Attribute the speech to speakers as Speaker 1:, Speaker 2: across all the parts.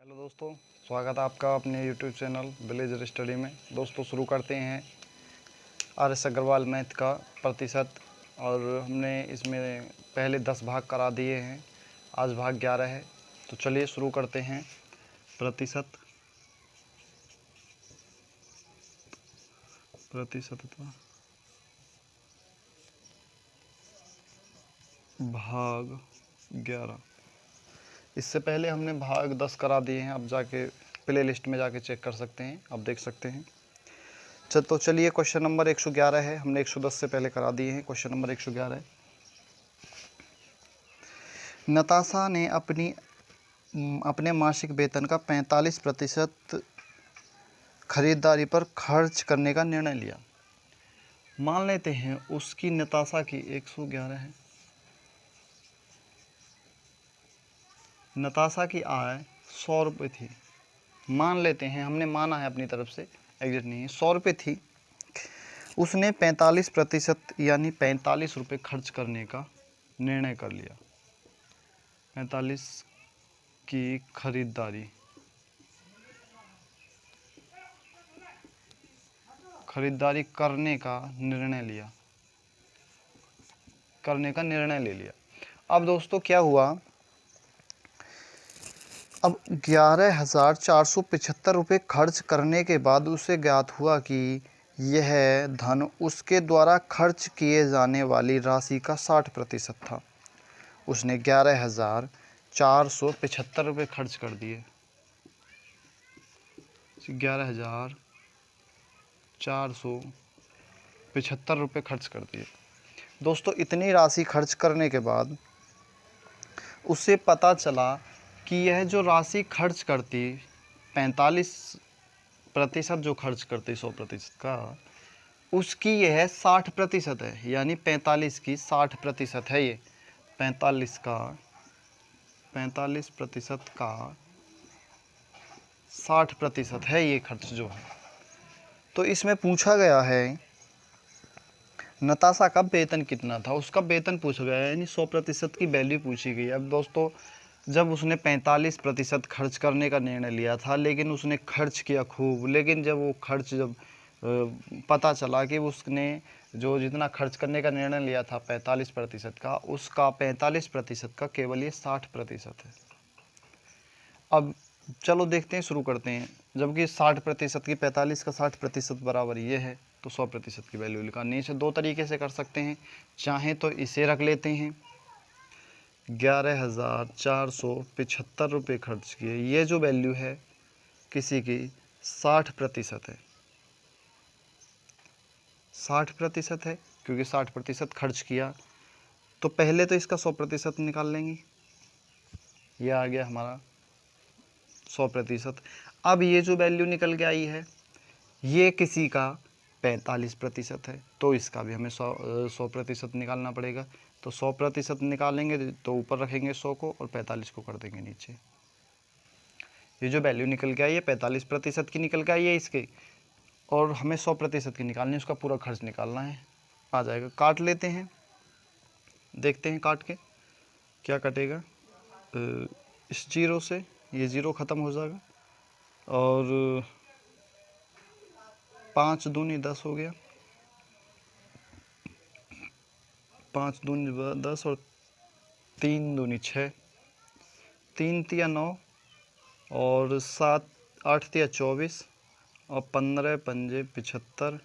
Speaker 1: Hello दोस्तों, स्वागत है आपका अपने यूट्यूब चैनल विलेजर स्टडी में। दोस्तों शुरू करते हैं RS अग्रवाल मैथ का प्रतिशत। और हमने इसमें पहले 10 भाग करा दिए हैं, आज भाग 11 है। तो चलिए शुरू करते हैं। प्रतिशत भाग 11। इससे पहले हमने भाग 10 करा दिए हैं, अब जाके प्ले लिस्ट में जाके चेक कर सकते हैं, अब देख सकते हैं। तो चलिए क्वेश्चन नंबर 111 है, हमने 110 से पहले करा दिए हैं। क्वेश्चन नंबर 111 है। नताशा ने अपने मासिक वेतन का 45% खरीदारी पर खर्च करने का निर्णय लिया। मान लेते हैं उसकी नताशा की 111 है। नताशा की आय 100 रुपये थी। मान लेते हैं, हमने माना है अपनी तरफ से, एग्जैक्ट नहीं है, 100 रुपये थी। उसने 45% यानी 45 रुपये खर्च करने का निर्णय कर लिया। 45 की खरीदारी करने का निर्णय ले लिया। अब दोस्तों क्या हुआ, अब 11,475 रुपये खर्च करने के बाद उसे ज्ञात हुआ कि यह धन उसके द्वारा खर्च किए जाने वाली राशि का 60% था। उसने 11,475 रुपये खर्च कर दिए। 11,475 रुपये खर्च कर दिए। दोस्तों इतनी राशि खर्च करने के बाद उसे पता चला कि यह जो राशि खर्च करती 45% जो खर्च करती 100% का, उसकी यह 60% है, यानी 45 की 60% है। ये 45% का 60% है ये खर्च जो है। तो इसमें पूछा गया है नताशा का वेतन कितना था, उसका वेतन पूछा गया है, यानी 100% की वैल्यू पूछी गई। अब दोस्तों जब उसने 45% खर्च करने का निर्णय लिया था, लेकिन उसने खर्च किया खूब, लेकिन जब वो खर्च पता चला कि उसने जो जितना खर्च करने का निर्णय लिया था 45% का, उसका 45% का केवल ये 60% है। अब चलो देखते हैं, शुरू करते हैं। जबकि 60% की 45 का 60% बराबर ये है, तो 100% की वैल्यू निकालनी है। दो तरीके से कर सकते हैं, चाहें तो इसे रख लेते हैं, 11,475 रुपये खर्च किए, ये जो वैल्यू है किसी की 60% है। 60% है क्योंकि 60% खर्च किया। तो पहले तो इसका 100% निकाल लेंगे, यह आ गया हमारा 100%। अब ये जो वैल्यू निकल के आई है ये किसी का 45% है, तो इसका भी हमें 100% निकालना पड़ेगा। तो 100% निकालेंगे तो ऊपर रखेंगे 100 को और 45 को कर देंगे नीचे। ये जो वैल्यू निकल के आई है 45% की निकल के आई है इसके, और हमें 100% की निकालनी है, उसका पूरा खर्च निकालना है। आ जाएगा, काट लेते हैं, देखते हैं काट के क्या कटेगा। इस जीरो से ये ज़ीरो ख़त्म हो जाएगा, और 5 दूनी 10 हो गया, 5 दूनी 10 और 3 दूनी 6, 3 तिया 9 और 7 8 तिया 24 और 15 पंजे 75,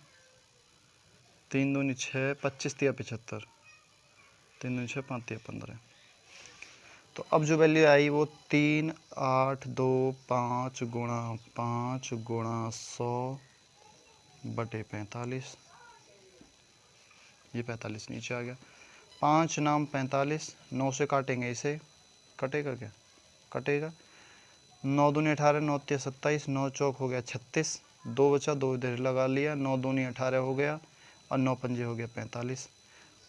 Speaker 1: 3 दूनी 6, 25 तिया 75, 3 दूनी 6, 5 तिया 15। तो अब जो वैल्यू आई वो 3,825 गुणा 5 गुणा 100/45। ये 45 नीचे आ गया। 5 नाम 45, 9 से काटेंगे इसे, कटेगा क्या, कटेगा। 9 दूनी 18, 9 तिया 27, 9 चौक हो गया 36, 2 बचा, 2 इधर लगा लिया, 9 दूनी 18 हो गया और 9 पंजे हो गया 45।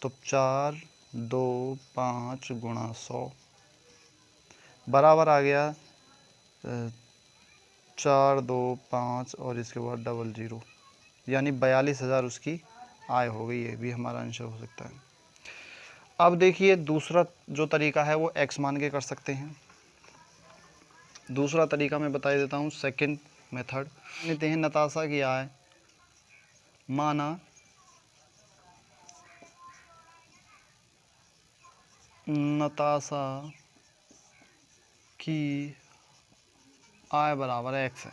Speaker 1: तो 4 2 5 गुणा 100 बराबर आ गया 4 2 5 और इसके बाद 00, यानी 42,000 उसकी आय हो गई। ये भी हमारा आंसर हो सकता है। अब देखिए दूसरा जो तरीका है वो x मान के कर सकते हैं। दूसरा तरीका मैं बता देता हूँ, सेकंड मेथड लेते हैं। नताशा की आय माना नताशा की आय बराबर एक्स है।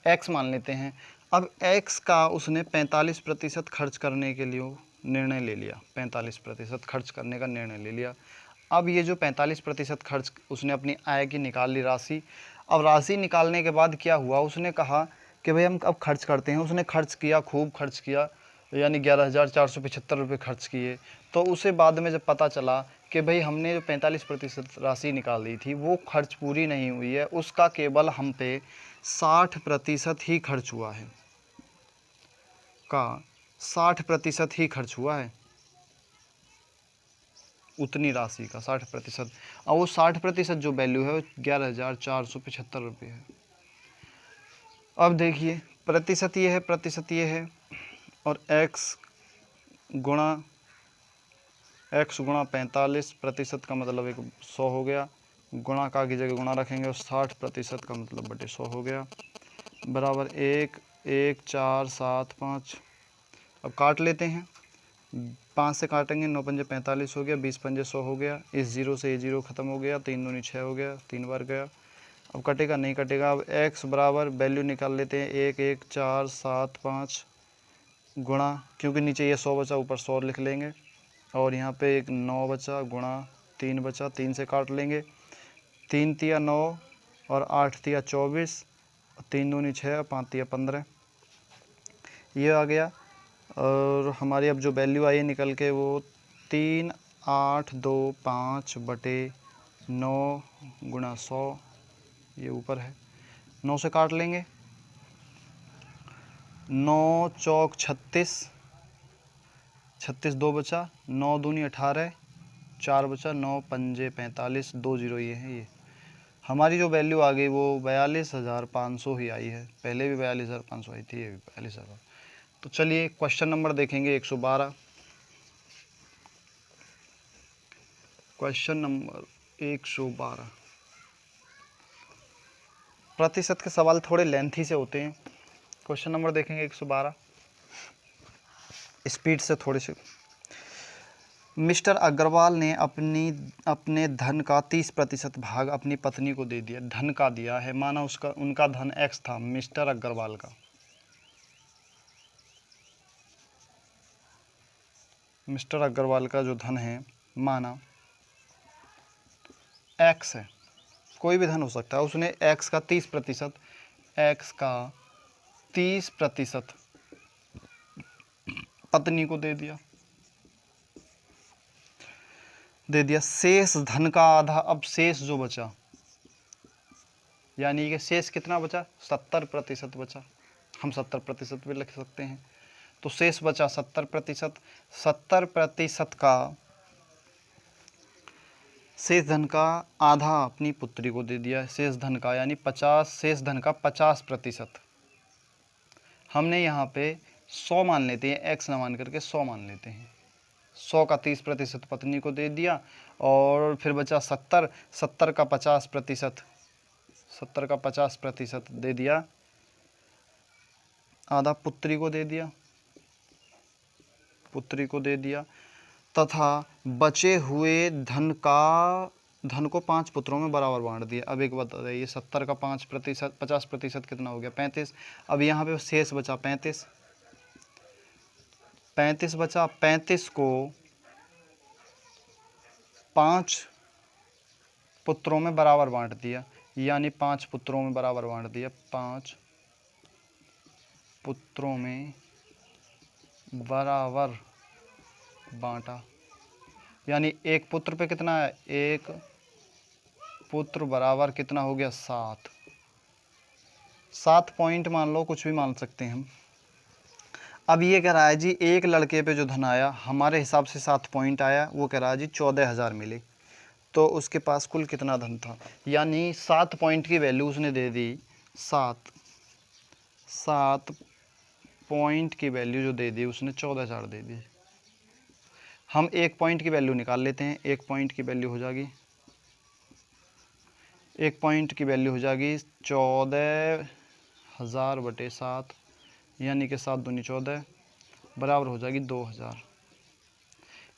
Speaker 1: एक्स मान लेते हैं। अब एक्स का उसने 45% खर्च करने के लिए निर्णय ले लिया, 45% खर्च करने का निर्णय ले लिया। अब ये जो 45% खर्च उसने अपनी आय की निकाल ली राशि। अब राशि निकालने के बाद क्या हुआ, उसने कहा कि भाई हम अब खर्च करते हैं। उसने खर्च किया, खूब खर्च किया, यानी 11,475 रुपये खर्च किए। तो उसे बाद में जब पता चला कि भाई हमने जो 45% राशि निकाली थी वो खर्च पूरी नहीं हुई है, उसका केवल हम पे 60% ही खर्च हुआ है, का 60% ही खर्च हुआ है, उतनी राशि का 60%। और वो 60% जो वैल्यू है वो 11,475 रुपये है। अब देखिए प्रतिशत ये है, प्रतिशत ये है, और x गुणा 45% का मतलब एक 100 हो गया, गुणा का की जगह गुणा रखेंगे और 60% का मतलब बटे 100 हो गया, बराबर 1,1,4,7,5। अब काट लेते हैं, 5 से काटेंगे, 9 पंजे 45 हो गया, 20 पंजे 100 हो गया। इस जीरो से ये जीरो ख़त्म हो गया, 3 दूनी 6 हो गया, 3 बार गया। अब कटेगा नहीं कटेगा। अब x बराबर वैल्यू निकाल लेते हैं, 1,1,4,7,5 गुणा, क्योंकि नीचे ये 100 बचा, ऊपर 100 लिख लेंगे, और यहाँ पे एक 9 बचा, गुणा 3 बचा, 3 से काट लेंगे, 3 तिया 9 और 8 तिया 24, 3 दूनी 6, 5 तिया 15, ये आ गया। और हमारी अब जो वैल्यू आई है निकल के वो 3,8,2,5 बटे 9 गुणा 100, ये ऊपर है, 9 से काट लेंगे, 9 चौक 36, 36 2 बचा, 9 दूनी 18, 4 बचा, 9 पंजे 45, 2 जीरो ये है। ये हमारी जो वैल्यू आ गई वो 42,500 ही आई है। पहले भी 42,500 आई थी, ये भी 42,000। तो चलिए क्वेश्चन नंबर देखेंगे 112। Question number 112। प्रतिशत के सवाल थोड़े लेंथी से होते हैं। क्वेश्चन नंबर देखेंगे 112, स्पीड से थोड़े से। मिस्टर अग्रवाल ने अपने धन का 30% भाग अपनी पत्नी को दे दिया। धन का दिया है, माना उनका धन x था, मिस्टर अग्रवाल का। मिस्टर अग्रवाल का जो धन है माना x है, कोई भी धन हो सकता है। उसने x का 30%, x का 30% पत्नी को दे दिया। शेष धन का आधा। अब शेष जो बचा, यानी कि शेष कितना बचा, 70% बचा। हम 70% भी लिख सकते हैं। तो शेष बचा 70%। 70% का शेष धन का आधा अपनी पुत्री को दे दिया। शेष धन का यानी 50, शेष धन का 50%। हमने यहाँ पे 100 मान लेते हैं, x न मान करके 100 मान लेते हैं। 100 का 30% पत्नी को दे दिया, और फिर बचा 70, 70 का 50%, 70 का 50% दे दिया, आधा पुत्री को दे दिया, पुत्री को दे दिया, तथा बचे हुए धन को 5 पुत्रों में बराबर बांट दिया। अब एक बात बताइए, 70 का 5%, 50% कितना हो गया, 35। अब यहाँ पे शेष बचा 35, 35 बचा। 35 को 5 पुत्रों में बराबर बांट दिया, यानी 5 पुत्रों में बराबर बांट दिया, 5 पुत्रों में बराबर बांटा। यानी एक पुत्र पे कितना है, एक पुत्र बराबर कितना हो गया, 7। 7 पॉइंट मान लो, कुछ भी मान सकते हैं हम। अब ये कह रहा है जी एक लड़के पे जो धन आया, हमारे हिसाब से 7 पॉइंट आया, वो कह रहा है जी 14,000 मिले। तो उसके पास कुल कितना धन था, यानी 7 पॉइंट की वैल्यू उसने दे दी। 7 पॉइंट की वैल्यू जो दे दी उसने 14,000 दे दी। हम 1 पॉइंट की वैल्यू निकाल लेते हैं। 1 पॉइंट की वैल्यू हो जाएगी एक पॉइंट की वैल्यू हो जाएगी 14,000/7, यानी कि 7 दूनी 14 बराबर हो जाएगी 2000।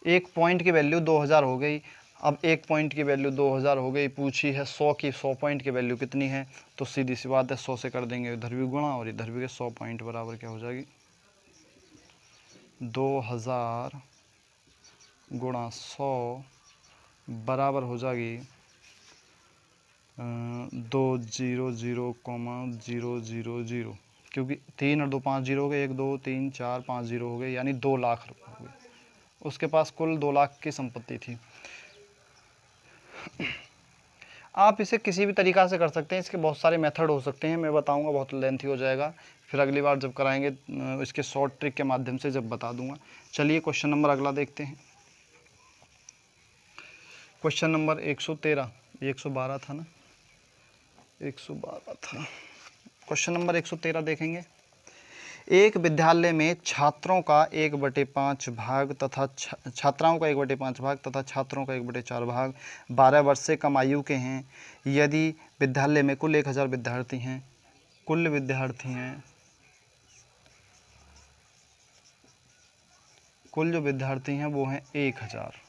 Speaker 1: एक पॉइंट की वैल्यू 2000 हो गई। अब एक पॉइंट की वैल्यू 2000 हो गई, पूछी है 100 की, 100 पॉइंट की वैल्यू कितनी है, तो सीधी सी बात है 100 से कर देंगे इधर भी गुणा और इधर भी 100 पॉइंट बराबर क्या हो जाएगी 2000 गुणा 100 बराबर हो जाएगी 200,000, क्योंकि 3 और 2 5 जीरो हो गए, 1 2 3 4 5 जीरो हो गए, यानी 2 लाख रुपये हो गए। उसके पास कुल 2 लाख की संपत्ति थी। आप इसे किसी भी तरीक़ा से कर सकते हैं, इसके बहुत सारे मेथड हो सकते हैं, मैं बताऊंगा, बहुत लेंथी हो जाएगा, फिर अगली बार जब कराएंगे इसके शॉर्ट ट्रिक के माध्यम से जब बता दूंगा। चलिए क्वेश्चन नंबर अगला देखते हैं। क्वेश्चन नंबर 113, 112 था ना, 112 था। क्वेश्चन नंबर 113 देखेंगे। एक विद्यालय में छात्रों का 1/5 भाग तथा छात्राओं का 1/5 भाग तथा छात्रों का 1/4 भाग 12 वर्ष से कम आयु के हैं। यदि विद्यालय में कुल 1000 विद्यार्थी हैं, कुल जो विद्यार्थी हैं वो हैं 1000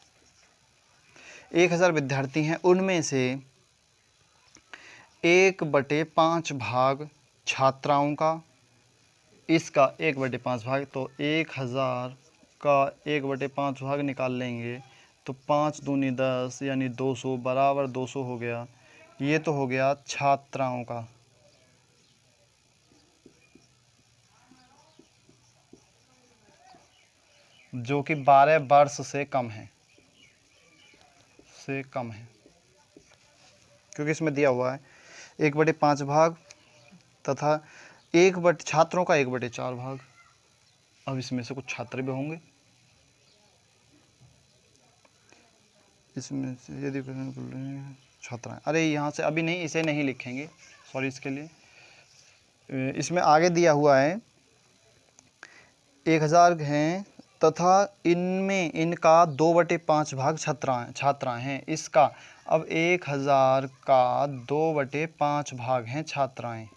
Speaker 1: विद्यार्थी हैं, उनमें से 1/5 भाग छात्राओं का, इसका 1/5 भाग, तो 1000 का 1/5 भाग निकाल लेंगे तो 5 दूनी 10 यानी 200 बराबर 200 हो गया। ये तो हो गया छात्राओं का, जो कि 12 वर्ष से कम है, क्योंकि इसमें दिया हुआ है 1/5 भाग तथा छात्रों का 1/4 भाग। अब इसमें से कुछ छात्र भी होंगे, इसमें से यदि छात्राएं, अरे यहाँ से अभी नहीं, इसे नहीं लिखेंगे, सॉरी इसके लिए। इसमें आगे दिया हुआ है 1000 हैं तथा इनमें इनका 2/5 भाग छात्राएं हैं। इसका अब 1000 का 2/5 भाग हैं छात्राएं,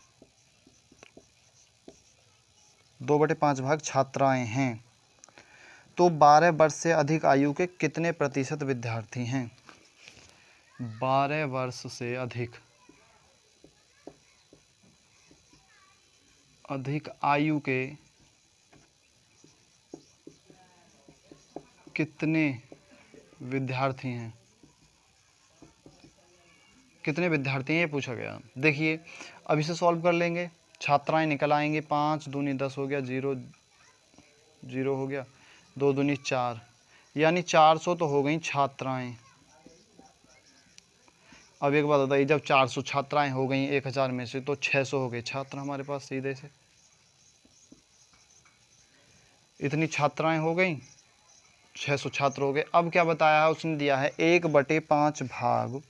Speaker 1: 2/5 भाग छात्राएं हैं, तो 12 वर्ष से अधिक आयु के कितने प्रतिशत विद्यार्थी हैं? 12 वर्ष से अधिक आयु के कितने विद्यार्थी हैं, ये पूछा गया। देखिए अब इसे सॉल्व कर लेंगे, छात्राएं निकल आएंगे, 5 दूनी 10 हो गया, 0 0 हो गया, 2 दूनी 4, यानी 400 तो हो गई छात्राएं। अब एक बात बताइए, जब 400 छात्राएं हो गई 1000 में से, तो 600 हो गए छात्र हमारे पास सीधे से। इतनी छात्राएं हो गई, 600 छात्र हो गए। अब क्या बताया है उसने, दिया है 1/5 भाग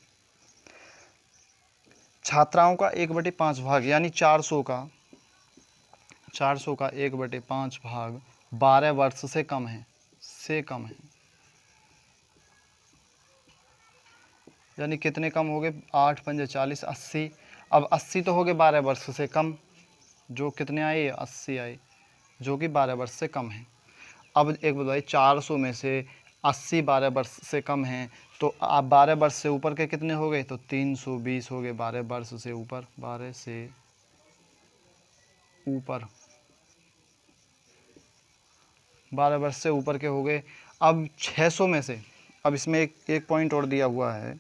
Speaker 1: छात्राओं का, 1/5 भाग यानी 400 का 1/5 भाग 12 वर्ष से कम है, यानी कितने कम हो गए, 8 पंजे 40, 80। अब 80 तो हो गए 12 वर्ष से कम, जो कितने आए, 80 आए, जो कि 12 वर्ष से कम है। अब एक बताइए, 400 में से 80 12 वर्ष से कम हैं, तो आप 12 वर्ष से ऊपर के कितने हो गए, तो 320 हो गए। 12 वर्ष से ऊपर, 12 से ऊपर, 12 वर्ष से ऊपर के हो गए। अब 600 में से, अब इसमें एक पॉइंट और दिया हुआ है,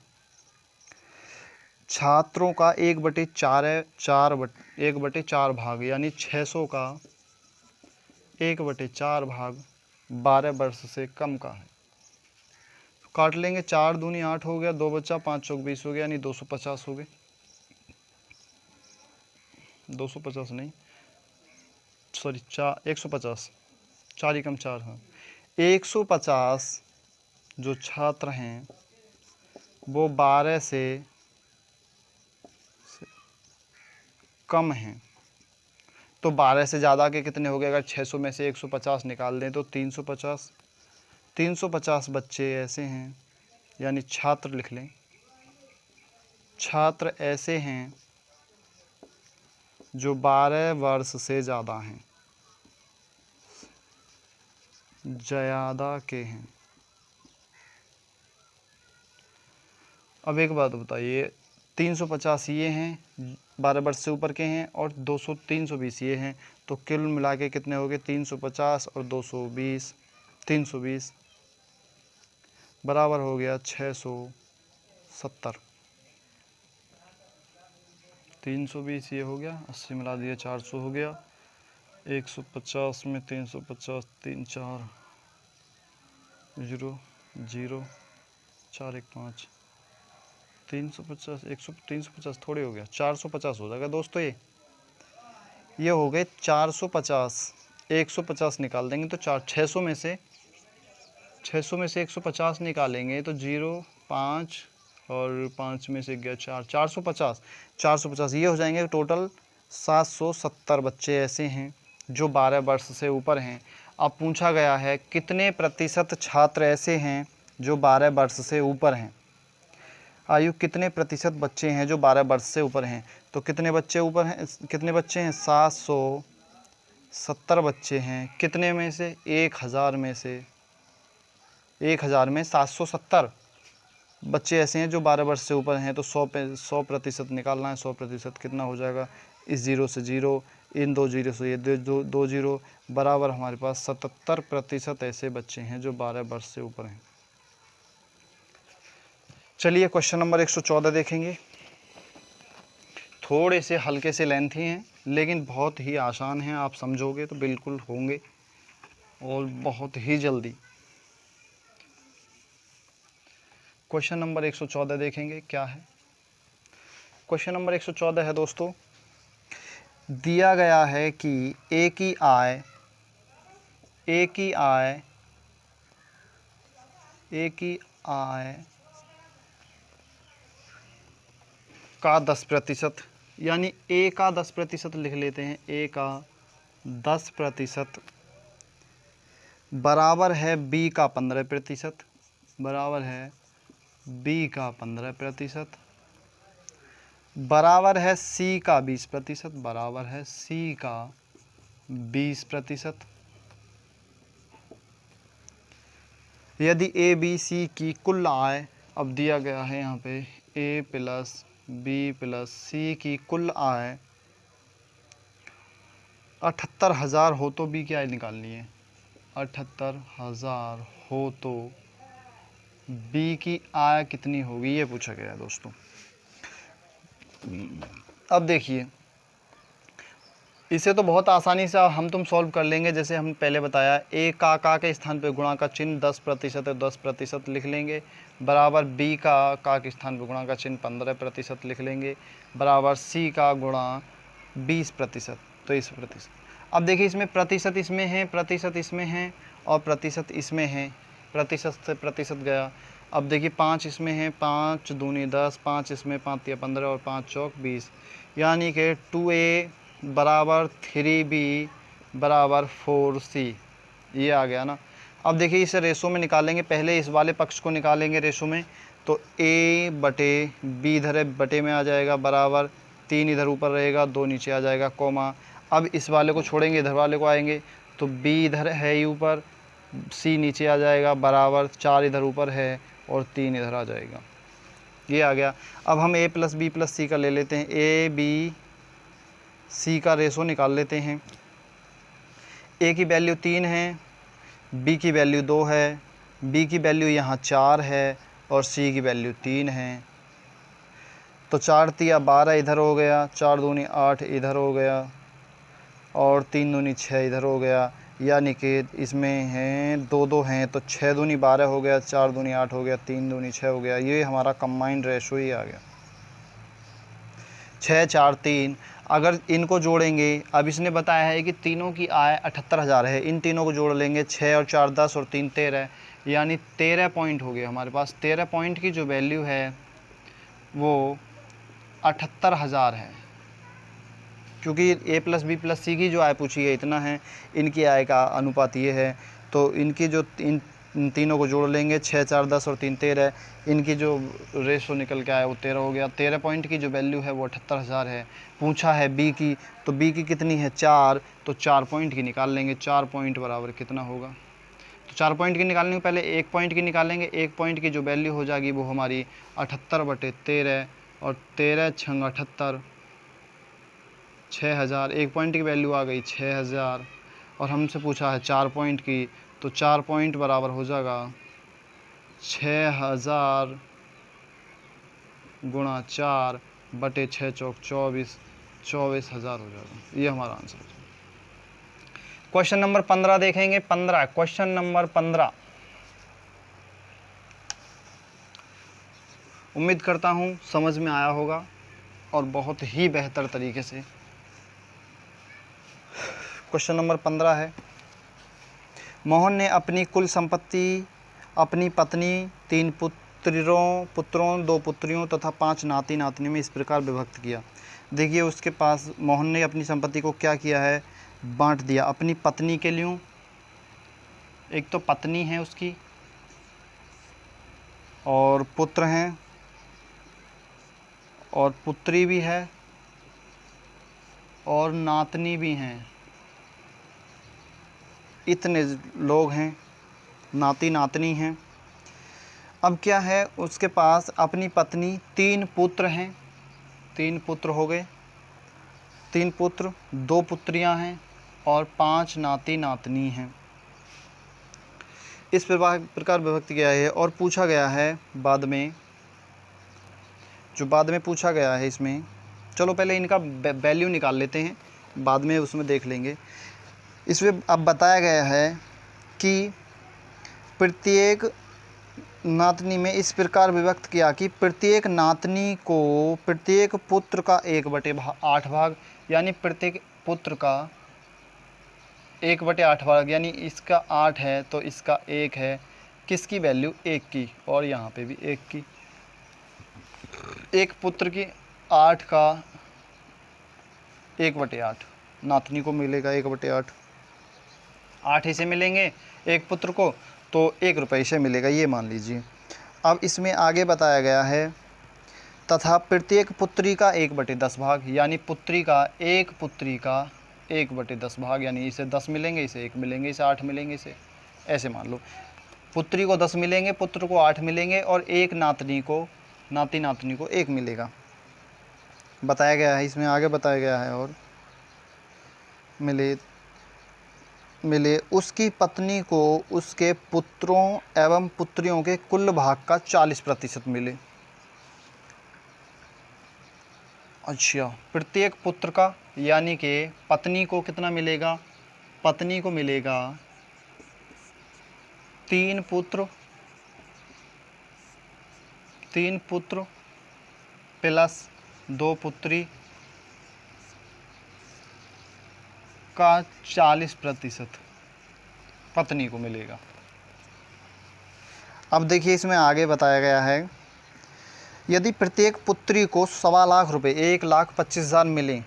Speaker 1: छात्रों का 1/4 भाग, यानी 600 का 1/4 भाग 12 वर्ष से कम का है। काट लेंगे, 4 दूनी 8 हो गया, 2 बचा, 5 चौक 20 हो गया, यानी 250 हो गए। 250 नहीं, सॉरी 150, 4 ही कम 4, हाँ 150 जो छात्र हैं वो 12 से कम हैं, तो 12 से ज़्यादा के कितने हो गए, अगर 600 में से 150 निकाल दें तो 350 बच्चे ऐसे हैं, यानी छात्र लिख लें, छात्र ऐसे हैं जो 12 वर्ष से ज़्यादा हैं, ज़्यादा के हैं। अब एक बात बताइए, 350 ये हैं 12 वर्ष से ऊपर के हैं और 320 ये हैं, तो कुल मिला के कितने हो गए? 350 और 220, 320 बराबर हो गया 670। 320 ये हो गया, 80 मिला दिया 400 हो गया। 150 में 350, 3 4 0 0 4 1 5, 350 350 थोड़े हो गया, 450 हो जाएगा दोस्तों। ये हो गए 450। 150 निकाल देंगे तो 600 में से 150 निकालेंगे तो 0 5 और 5 में से गया 4, 450 ये हो जाएंगे। टोटल 770 बच्चे ऐसे हैं जो 12 वर्ष से ऊपर हैं। अब पूछा गया है कितने प्रतिशत छात्र ऐसे हैं जो 12 वर्ष से ऊपर हैं। आयु कितने प्रतिशत बच्चे हैं जो 12 वर्ष से ऊपर हैं। तो कितने बच्चे ऊपर हैं, कितने बच्चे हैं? 770 बच्चे हैं। कितने में से? 1000 में से। 1000 में 770 बच्चे ऐसे हैं जो 12 वर्ष से ऊपर हैं। तो 100% निकालना है। 100% कितना हो जाएगा? इस 0 से 0, इन 2 0 से ये 2 0 बराबर हमारे पास 77% ऐसे बच्चे हैं जो 12 वर्ष से ऊपर हैं। चलिए क्वेश्चन नंबर 114 देखेंगे। थोड़े से हल्के से लेंथी हैं लेकिन बहुत ही आसान हैं, आप समझोगे तो बिल्कुल होंगे और बहुत ही जल्दी। क्वेश्चन नंबर 114 देखेंगे क्या है। क्वेश्चन नंबर 114 है दोस्तों, दिया गया है कि एक ही आय का 10%, यानी ए का 10% लिख लेते हैं। ए का 10% बराबर है बी का 15%, बराबर है बी का 15%, बराबर है सी का 20%, बराबर है सी का 20%। यदि ए बी सी की कुल आय, अब दिया गया है यहाँ पे ए प्लस बी प्लस सी की कुल आय 78,000 हो तो बी की आय निकालनी है। 78,000 हो तो बी की आय कितनी होगी, ये पूछा गया है दोस्तों। अब देखिए, इसे तो बहुत आसानी से हम तुम सॉल्व कर लेंगे। जैसे हम पहले बताया, ए का के स्थान पे गुणा का चिन्ह 10% है, 10% लिख लेंगे, बराबर बी का के स्थान पे गुणा का चिन्ह 15% लिख लेंगे, बराबर सी का गुणा 20%, तो 20%। अब देखिए, इसमें प्रतिशत इसमें है, प्रतिशत इसमें है और प्रतिशत इसमें है, प्रतिशत से प्रतिशत गया। अब देखिए 5 इसमें है, 5 दूनी 10, 5 इसमें, 5 तिया 15 और 5 चौक 20, यानी कि 2a बराबर 3b बराबर 4c, ये आ गया ना। अब देखिए इसे रेशो में निकालेंगे। पहले इस वाले पक्ष को निकालेंगे रेशो में, तो a बटे b इधर है, बटे में आ जाएगा, बराबर 3 इधर ऊपर रहेगा, 2 नीचे आ जाएगा, कोमा। अब इस वाले को छोड़ेंगे, इधर वाले को आएंगे, तो b इधर है ही ऊपर, c नीचे आ जाएगा, बराबर 4 इधर ऊपर है और 3 इधर आ जाएगा, ये आ गया। अब हम a प्लस बी प्लस सी का ले लेते हैं। a b c का रेशो निकाल लेते हैं। a की वैल्यू 3 है, b की वैल्यू 2 है, b की वैल्यू यहाँ 4 है और c की वैल्यू 3 है। तो 4 तिया 12 इधर हो गया, 4 दूनी 8 इधर हो गया और 3 दूनी 6 इधर हो गया, यानी कि इसमें हैं 2 2 हैं, तो 6 दूनी 12 हो गया, 4 दूनी 8 हो गया, 3 दूनी 6 हो गया। ये हमारा कंबाइंड रेशो ही आ गया, 6 4 3। अगर इनको जोड़ेंगे, अब इसने बताया है कि तीनों की आय 78,000 है, इन तीनों को जोड़ लेंगे, 6 और 4 10 और 3 13, यानी 13 पॉइंट हो गया हमारे पास। 13 पॉइंट की जो वैल्यू है वो 78,000 है, क्योंकि ए प्लस बी प्लस सी की जो आय पूछी है इतना है, इनकी आय का अनुपात ये है, तो इनकी जो इन इन तीनों को जोड़ लेंगे, 6 4 10 और 3 13, इनकी जो रेशो निकल के आया वो 13 हो गया। 13 पॉइंट की जो वैल्यू है वो 78,000 है। पूछा है बी की, तो बी की कितनी है 4, तो 4 पॉइंट की निकाल लेंगे। 4 पॉइंट बराबर कितना होगा, तो 4 पॉइंट की निकालने के पहले 1 पॉइंट की निकालेंगे। 1 पॉइंट की जो वैल्यू हो जाएगी वो हमारी 78/13, और 13 छंग 78, 6000। 1 पॉइंट की वैल्यू आ गई 6000, और हमसे पूछा है 4 पॉइंट की, तो 4 पॉइंट बराबर हो जाएगा 6000 गुणा 4/6 चौक 24, 24,000 हो जाएगा। ये हमारा आंसर है। क्वेश्चन नंबर 15 देखेंगे। 15, क्वेश्चन नंबर 15। उम्मीद करता हूँ समझ में आया होगा और बहुत ही बेहतर तरीके से। क्वेश्चन नंबर 15 है, मोहन ने अपनी कुल संपत्ति अपनी पत्नी, 3 पुत्रों 2 पुत्रियों तथा 5 नाती नातनियों में इस प्रकार विभक्त किया। देखिए उसके पास मोहन ने अपनी संपत्ति को क्या किया है, बांट दिया। अपनी पत्नी के लिए, एक तो पत्नी है उसकी, और पुत्र हैं, और पुत्री भी है, और नातनी भी हैं। इतने लोग हैं, नाती नातनी हैं। अब क्या है, उसके पास अपनी पत्नी, 3 पुत्र हैं, 3 पुत्र हो गए, 3 पुत्र, 2 पुत्रियां हैं, और 5 नाती नातनी हैं। इस प्रकार विभक्त किया है। और पूछा गया है बाद में, जो बाद में पूछा गया है इसमें, चलो पहले इनका वैल्यू निकाल लेते हैं, बाद में उसमें देख लेंगे। इसमें अब बताया गया है कि प्रत्येक नातनी में इस प्रकार विभक्त किया कि प्रत्येक नातनी को प्रत्येक पुत्र का 1/8 भाग, यानी प्रत्येक पुत्र का 1/8 भाग, यानी इसका 8 है तो इसका 1 है। किसकी वैल्यू, 1 की, और यहाँ पे भी 1 की। एक पुत्र की 8 का 1/8 नातनी को मिलेगा, 1/8। 8 हिस्से मिलेंगे एक पुत्र को, तो 1 रुपये से मिलेगा, ये मान लीजिए। अब इसमें आगे बताया गया है, तथा प्रत्येक पुत्री का 1/10 भाग, यानी पुत्री का 1 पुत्री का 1/10 भाग, यानी इसे 10 मिलेंगे, इसे 1 मिलेंगे, इसे 8 मिलेंगे, इसे ऐसे मान लो। पुत्री को 10 मिलेंगे, पुत्र को 8 मिलेंगे, और एक नातनी को, नाती नातनी को 1 मिलेगा, बताया गया है। इसमें आगे बताया गया है, और मिले उसकी पत्नी को उसके पुत्रों एवं पुत्रियों के कुल भाग का 40% मिले। अच्छा, प्रत्येक पुत्र का, यानी कि पत्नी को कितना मिलेगा, पत्नी को मिलेगा 3 पुत्र प्लस 2 पुत्री का 40% पत्नी को मिलेगा। अब देखिए इसमें आगे बताया गया है, यदि प्रत्येक पुत्री को 1.25 लाख रुपए, 1,25,000 मिले,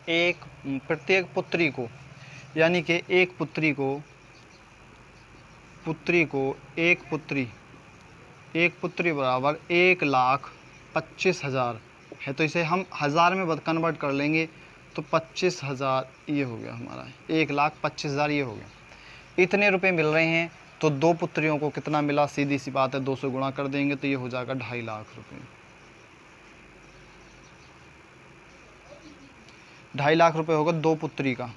Speaker 1: प्रत्येक पुत्री को, यानी कि एक पुत्री को एक पुत्री बराबर 1,25,000 है, तो इसे हम हज़ार में कन्वर्ट कर लेंगे, तो 25,000 ये हो गया हमारा, 1,25,000 ये हो गया। इतने रुपए मिल रहे हैं, तो 2 पुत्रियों को कितना मिला, सीधी सी बात है, 2 से गुणा कर देंगे तो ये हो जाएगा 2.5 लाख रुपए। 2.5 लाख रुपए होगा 2 पुत्री का।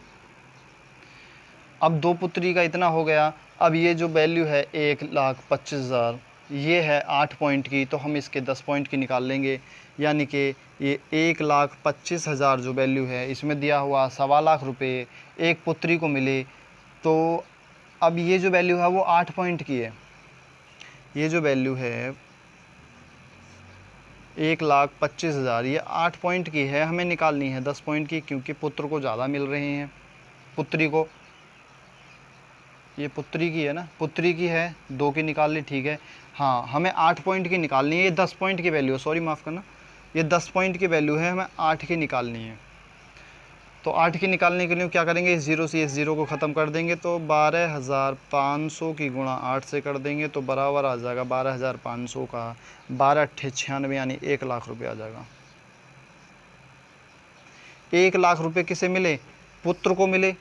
Speaker 1: अब 2 पुत्री का इतना हो गया। अब ये जो वैल्यू है 1,25,000, ये है 8 पॉइंट की, तो हम इसके 10 पॉइंट की निकाल लेंगे, यानी कि ये 1,25,000 जो वैल्यू है, इसमें दिया हुआ 1.25 लाख रुपए एक पुत्री को मिले, तो अब ये जो वैल्यू है वो 8 पॉइंट की है। ये जो वैल्यू है 1,25,000, ये 8 पॉइंट की है, हमें निकालनी है 10 पॉइंट की, क्योंकि पुत्र को ज़्यादा मिल रहे हैं। पुत्री को, ये पुत्री की है ना, पुत्री की है, 2 की निकाल ली, ठीक है। हाँ, हमें 8 पॉइंट की निकालनी है, ये 10 पॉइंट की वैल्यू है, सॉरी माफ़ करना, ये 10 पॉइंट की वैल्यू है, हमें 8 की निकालनी है। तो 8 की निकालने के लिए क्या करेंगे, इस जीरो से इस जीरो को ख़त्म कर देंगे, तो 12,500 की गुणा 8 से कर देंगे तो बराबर आ जाएगा 12,500 का 12 अट्ठे 96 यानी 1 लाख रुपये आ जाएगा। 1 लाख रुपये किसे मिले, पुत्र को मिले,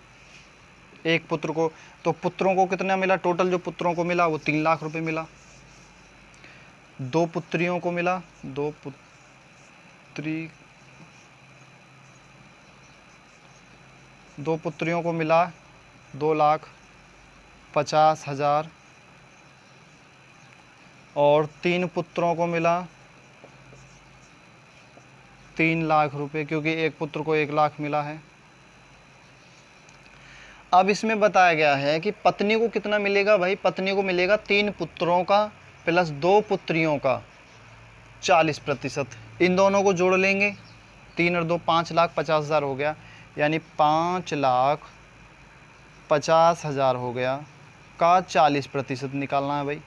Speaker 1: एक पुत्र को। तो पुत्रों को कितना मिला, टोटल जो पुत्रों को मिला वो 3 लाख रुपये मिला। 2 पुत्रियों को मिला, 2 पुत्रियों को मिला 2,50,000 और 3 पुत्रों को मिला 3 लाख रुपए, क्योंकि एक पुत्र को 1 लाख मिला है। अब इसमें बताया गया है कि पत्नी को कितना मिलेगा भाई, पत्नी को मिलेगा 3 पुत्रों का प्लस 2 पुत्रियों का 40%। इन दोनों को जोड़ लेंगे, 3 और 2 5,50,000 हो गया, यानी 5,50,000 हो गया का 40% निकालना है भाई,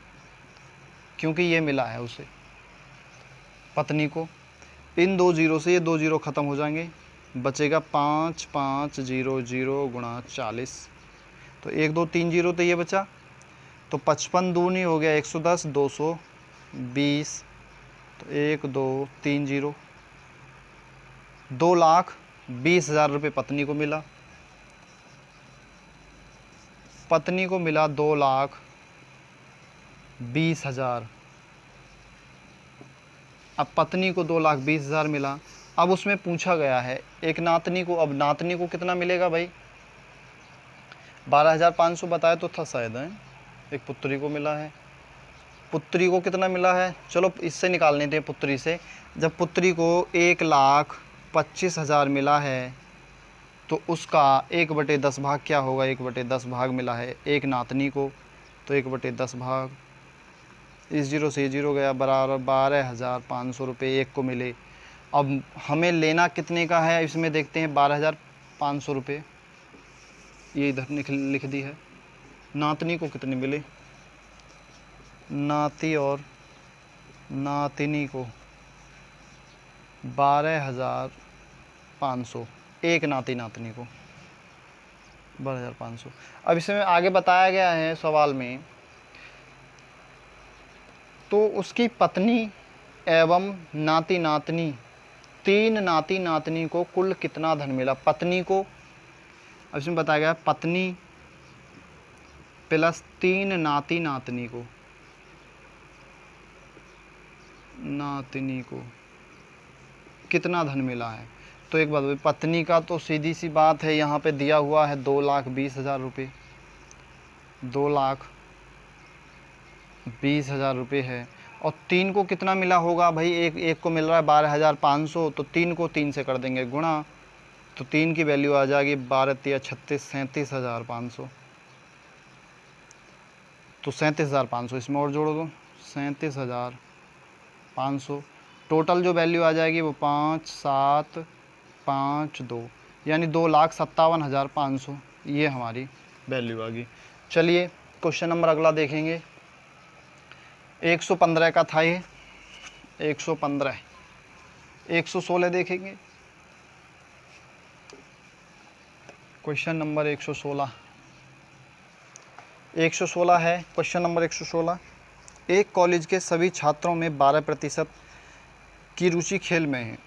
Speaker 1: क्योंकि ये मिला है उसे पत्नी को। इन 2 जीरो से ये 2 जीरो ख़त्म हो जाएंगे, बचेगा 5,500 गुणा 40, तो 1 2 3 जीरो तो ये बचा, तो 55 दूनी हो गया 110, 220, तो 1 2 3 जीरो, 2,20,000 रुपये पत्नी को मिला। पत्नी को मिला 2,20,000। अब पत्नी को 2,20,000 मिला। अब उसमें पूछा गया है एक नातनी को, अब नातनी को कितना मिलेगा भाई, 12,500 बताया तो था शायद है, एक पुत्री को मिला है। पुत्री को कितना मिला है, चलो इससे निकाल लेते हैं पुत्री से। जब पुत्री को 1,25,000 मिला है तो उसका 1/10 भाग क्या होगा, 1/10 भाग मिला है एक नातनी को, तो 1/10 भाग, इस जीरो से जीरो गया, बराबर 12,500 रुपये एक को मिले। अब हमें लेना कितने का है, इसमें देखते हैं 12,500 रुपये, ये इधर लिख दी है। नातनी को कितने मिले, नाती और नातिनी को 12,500, एक नाती नातनी को 12,500। अब इसमें आगे बताया गया है सवाल में, तो उसकी पत्नी एवं नाती नातनी, 3 नाती नातनी को कुल कितना धन मिला। पत्नी को, अब इसमें बताया गया पत्नी प्लस 3 नाती नातनी को, नातनी को कितना धन मिला है। तो एक बात, पत्नी का तो सीधी सी बात है, यहाँ पे दिया हुआ है 2,20,000 रुपये, 2,20,000 रुपये है। और 3 को कितना मिला होगा भाई, एक को मिल रहा है 12,500, तो 3 को 3 से कर देंगे गुणा, तो 3 की वैल्यू आ जाएगी 12 × 36, 37,500, तो 37,500 इसमें और जोड़ दो, 37,500। टोटल जो वैल्यू आ जाएगी वो 5,752, यानी 2,57,500, ये हमारी वैल्यू आ गई। चलिए क्वेश्चन नंबर अगला देखेंगे। 115 का था ये, 115, 116 देखेंगे। क्वेश्चन नंबर 116 है। क्वेश्चन नंबर 116, एक कॉलेज के सभी छात्रों में 12% की रुचि खेल में है।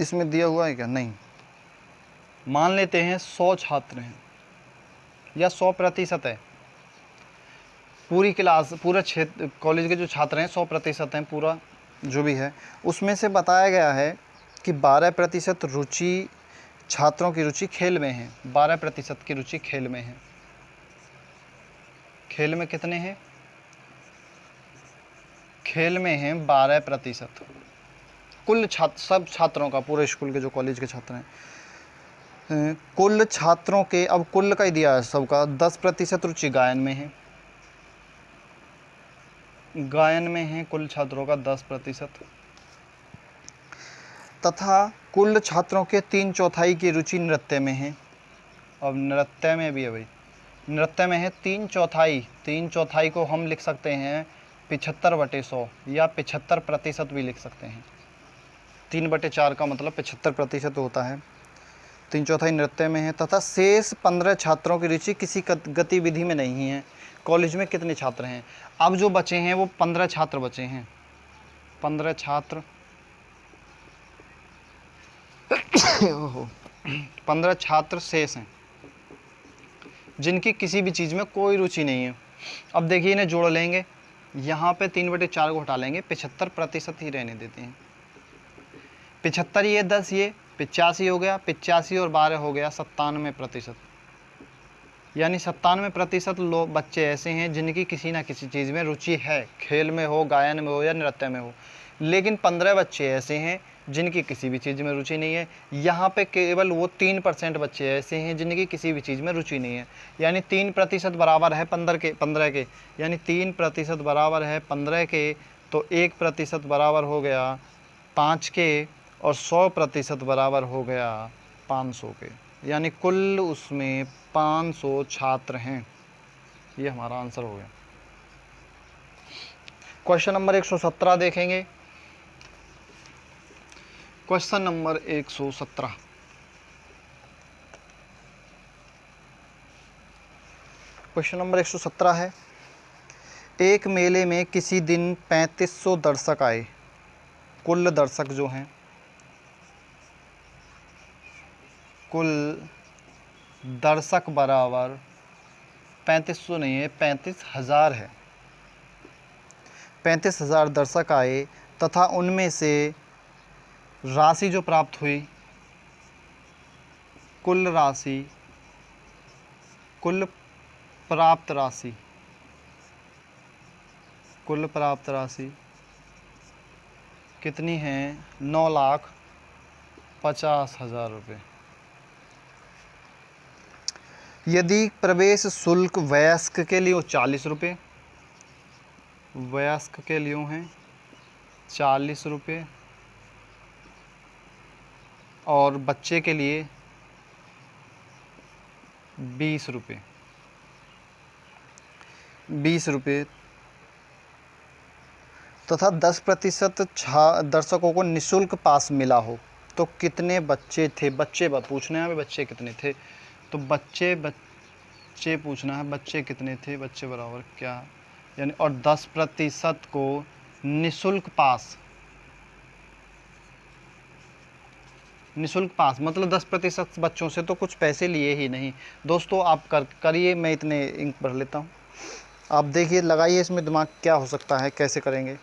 Speaker 1: इसमें दिया हुआ है क्या, नहीं। मान लेते हैं 100 छात्र हैं या 100% है, पूरी क्लास, पूरा क्षेत्र कॉलेज के जो छात्र हैं 100% हैं, पूरा जो भी है, उसमें से बताया गया है कि 12% रुचि, छात्रों की रुचि खेल में है, 12% की रुचि खेल में है। खेल में कितने हैं, खेल में हैं 12%, कुल छात्र, सब छात्रों का, पूरे स्कूल के जो कॉलेज के छात्र हैं, कुल छात्रों के, अब कुल का ही दिया है सबका, 10% रुचि गायन में है, गायन में है कुल छात्रों का 10%, तथा कुल छात्रों के 3/4 की रुचि नृत्य में है। अब नृत्य में भी है भाई, नृत्य में है 3/4, 3/4 को हम लिख सकते हैं 75/100 या 75% भी लिख सकते हैं। 3/4 का मतलब 75% होता है। 3/4 नृत्य में है तथा शेष 15 छात्रों की रुचि किसी गतिविधि में नहीं है। कॉलेज में कितने छात्र हैं? अब जो बचे हैं वो 15 छात्र बचे हैं, 15 छात्र 15 छात्र शेष हैं जिनकी किसी भी चीज़ में कोई रुचि नहीं है। अब देखिए इन्हें जोड़ लेंगे, यहाँ पे 3/4 को हटा लेंगे, 75% ही रहने देते हैं। 75 ये 10 ये 85 हो गया, 85 और 12 हो गया 97%। यानी 97% लोग बच्चे ऐसे हैं जिनकी किसी ना किसी चीज़ में रुचि है, खेल में हो, गायन में हो या नृत्य में हो। लेकिन 15 बच्चे ऐसे हैं जिनकी किसी भी चीज़ में रुचि नहीं है। यहाँ पे केवल वो 3% बच्चे ऐसे हैं जिनकी किसी भी चीज़ में रुचि नहीं है। यानी 3% बराबर है 15 के, यानी 3% बराबर है 15 के, तो 1% बराबर हो गया 5 के, और 100% बराबर हो गया 500 के। यानी कुल उसमें 500 छात्र हैं। ये हमारा आंसर हो गया। क्वेश्चन नंबर 117 देखेंगे। क्वेश्चन नंबर 117, क्वेश्चन नंबर 117 है, एक मेले में किसी दिन 3500 दर्शक आए। कुल दर्शक जो हैं, कुल दर्शक बराबर 3500 नहीं है, 35,000 है। 35,000 दर्शक आए तथा उनमें से राशि जो प्राप्त हुई, कुल राशि, कुल प्राप्त राशि, कुल प्राप्त राशि कितनी है? 9,50,000 रुपये। यदि प्रवेश शुल्क वयस्क के लिए 40 रुपये, वयस्क के लिए हैं 40 रुपये, और बच्चे के लिए 20 रुपये, 20 रुपये, तथा 10% दर्शकों को निःशुल्क पास मिला हो तो कितने बच्चे थे? बच्चे पूछना है हमें, बच्चे कितने थे? तो बच्चे पूछना है, बच्चे कितने थे? बच्चे बराबर क्या, यानी और 10% को निःशुल्क पास, निःशुल्क पास मतलब 10% बच्चों से तो कुछ पैसे लिए ही नहीं। दोस्तों आप करिए, मैं इतने इंक भर लेता हूँ। आप देखिए, लगाइए इसमें दिमाग, क्या हो सकता है, कैसे करेंगे।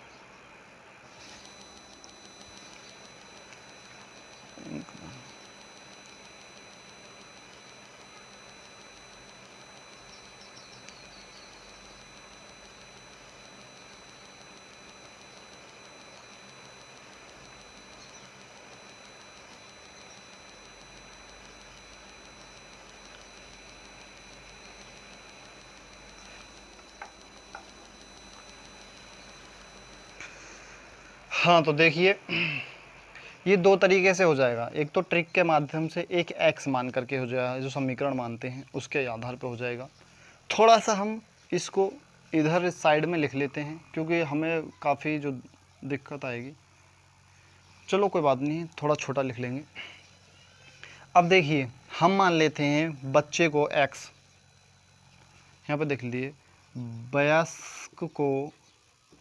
Speaker 1: हाँ तो देखिए, ये दो तरीके से हो जाएगा। एक तो ट्रिक के माध्यम से, एक एक्स मान करके हो जाएगा, जो समीकरण मानते हैं उसके आधार पर हो जाएगा। थोड़ा सा हम इसको इधर इस साइड में लिख लेते हैं क्योंकि हमें काफ़ी जो दिक्कत आएगी। चलो कोई बात नहीं, थोड़ा छोटा लिख लेंगे। अब देखिए, हम मान लेते हैं बच्चे को एक्स, यहाँ पर देख लीजिए, वयस्क को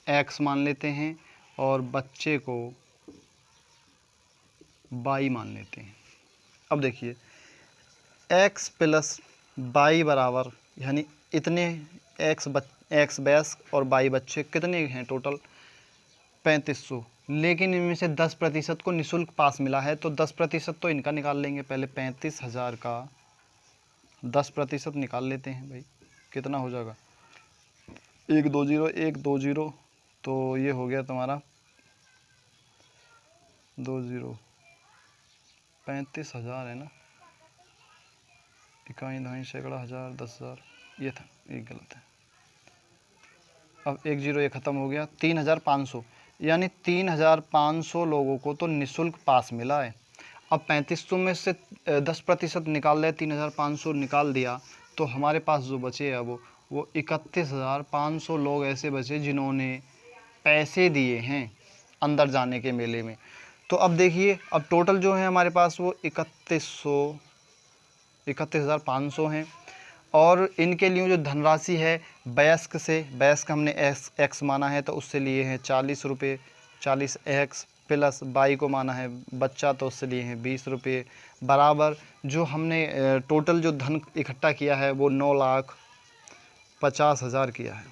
Speaker 1: एक्स मान लेते हैं और बच्चे को y मान लेते हैं। अब देखिए, x प्लस y बराबर, यानी इतने x वयस्क और y बच्चे कितने हैं टोटल? 3500। लेकिन इनमें से 10% को निःशुल्क पास मिला है, तो 10% तो इनका निकाल लेंगे। पहले 35,000 का 10% निकाल लेते हैं भाई, कितना हो जाएगा? 120, तो ये हो गया तुम्हारा 20, 35,000 है ना, इकाई दहाई सैकड़ा हज़ार 10,000, ये था, एक गलत है। अब 10 ये ख़त्म हो गया, 3,500, यानी 3,500 लोगों को तो निःशुल्क पास मिला है। अब 3500 में से 10% निकाल दिया, 3,500 निकाल दिया, तो हमारे पास जो बचे हैं वो 31,500 लोग ऐसे बचे जिन्होंने पैसे दिए हैं अंदर जाने के मेले में। तो अब देखिए, अब टोटल जो है हमारे पास वो 3100 31,500 हैं। और इनके लिए जो धनराशि है वयस्क से, वयस्क हमने x माना है तो उससे लिए हैं 40 रुपये, 40x प्लस y को माना है बच्चा तो उससे लिए हैं 20 रुपये, बराबर जो हमने टोटल जो धन इकट्ठा किया है वो 9,50,000 किया है।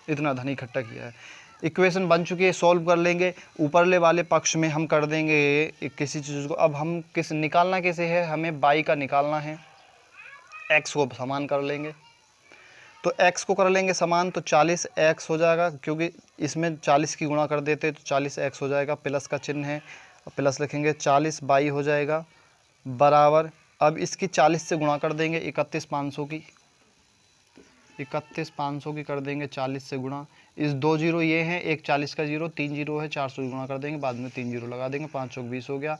Speaker 1: इतना धन इकट्ठा किया है। इक्वेशन बन चुकी है, सॉल्व कर लेंगे। ऊपरले वाले पक्ष में हम कर देंगे किसी चीज़ को। अब हम निकालना कैसे है, हमें y का निकालना है, x को समान कर लेंगे। तो x को कर लेंगे समान तो 40x हो जाएगा, क्योंकि इसमें 40 की गुणा कर देते तो 40x हो जाएगा, प्लस का चिन्ह है प्लस लिखेंगे, 40y हो जाएगा, बराबर अब इसकी 40 से गुणा कर देंगे 31,500 की, 31,500 की कर देंगे 40 से गुणा। इस 2 जीरो ये हैं, एक 40 का जीरो, 3 जीरो है, 400 गुणा कर देंगे, बाद में 3 जीरो लगा देंगे, 5 चौक 20 हो गया,